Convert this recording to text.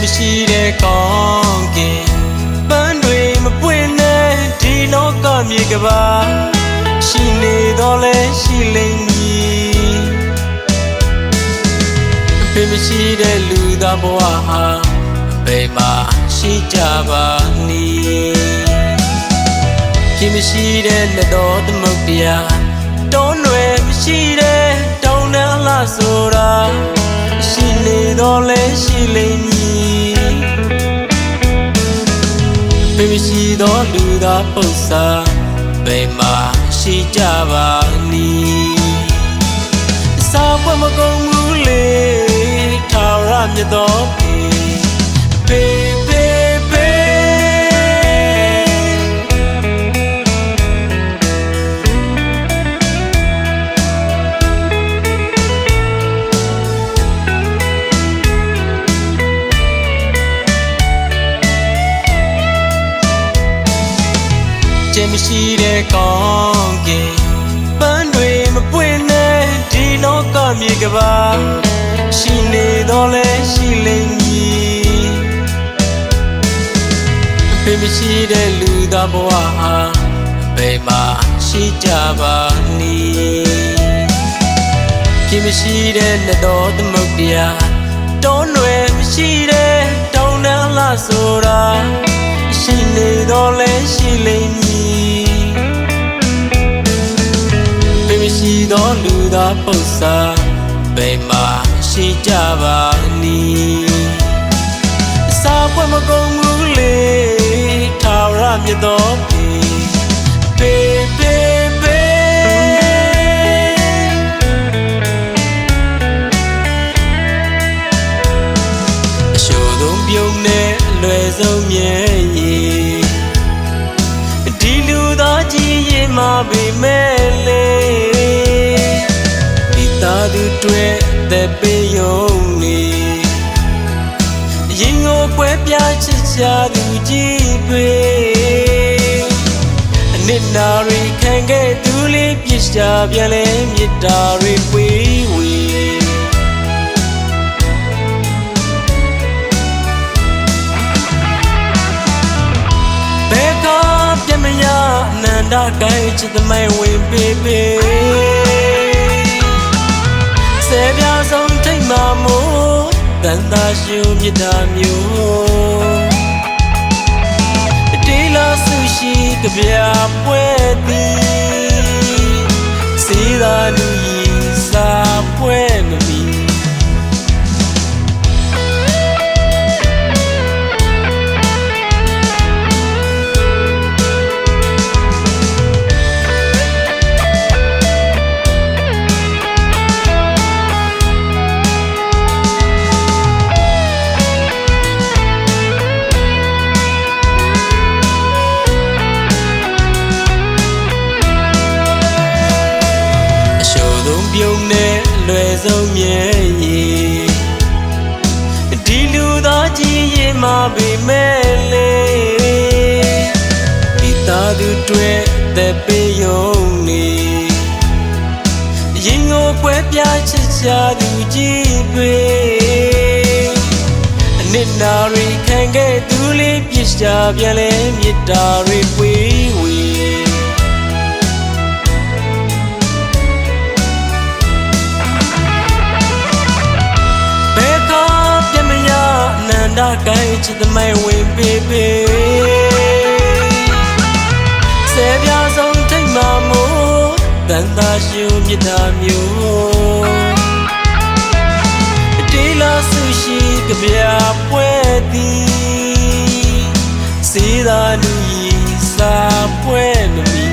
မရှိတဲ့ကောင်းကင်ပန်းတွေမပွင့်တဲ့ဒီလောကမြေကဘာရှိနေတော့လဲရှိလိမ့်မည်အဖေမရှိတဲ့လူသားဘဝဟာဘယ်မှာရှိကြပါနည်းဖြစ်မရှိတဲ့လက်တော်သမုတ်တရားတောင်းွယ်မရှိတဲ့တောင်းတန်းလာဆိုတာရှိနေတော့လဲရှိလိမ့်မည်အဖေမရှိတော့လူသားပု္ပ္ပာဘယ်မှာရှိကြပါနည်းစာပွင့်မကုန်ဘူးလေထာဝရမြတ်တော်ဖေမရှိတဲ့ကောင်းကင်ပန်းတွေမပွင့်တဲ့ဒီလောကမြေကဘာရှိနေတော့လဲရှိလိမ့်မည်အဖေမရှိတဲ့လူသားဘဝဟာဘယ်မှာရှိကြပါနည်းဖြစ်မရှိတဲ့လက်တော်သမုတ်တရားတောင်းွယ်မရှိတဲ့တောင်းတန်းလာဆိုတာရှိနေတော့လဲရှိလိမ့်မည်မရှိသောလူသားပု္ပ္ပာဘယ်မှာရှိကြပါနည်းစာပွင့်မကုန်ဘူးလေထာဝရမြတ်တော်ဖေအရှို့သုံးပြုံးနဲ့အလွယ်ဆုံးမြဲရည်ဒီလူသားကြီးရင်မှာပေမဲ့လေသူတွေ့တဲ့ပေးယုံနေရင်ကိုကွဲပြားချစ်ချသူကြည့်ပေအနစ်နာရီခံခဲ့သူလေးပြစ်ရှာပြန်လဲမြစ်တာတွေပွေးဝေဘယ်ကပြမရအနန္တကိုင်းချစ်သမိုင်းဝင်ပေဆယ်ပြားဆုံးထိတ်မှမို့တန်တာရှုမြတ်တာမျိုးတေးလာဆုရှိကြပြပွဲသည်စေသာလူကြီးစာပွဲမမီပြုံးနဲ့လွယ်ဆုံးမြဲရည်ဒီလူသားကြီးရင်မှာပေမဲ့လေဒီသားသူတွေ့တဲ့ပေးယုံနေရင်ကိုကွဲပြားချစ်ချသူကြည့်ပေအနစ်နာရီခံခဲ့သူလေးပြစ်ရှာပြန်လဲမြစ်တာတွေပွေးဝေဒါကိုင်းချစ်သမိုင်းဝင်ပေဆယ်ပြားဆုံးထိတ်မှမို့တန်တာရှုမြတ်တာမျိုးတေးလာဆုရှိကြပြပွဲသည်စေသာလူကြီးစာပွဲမမီ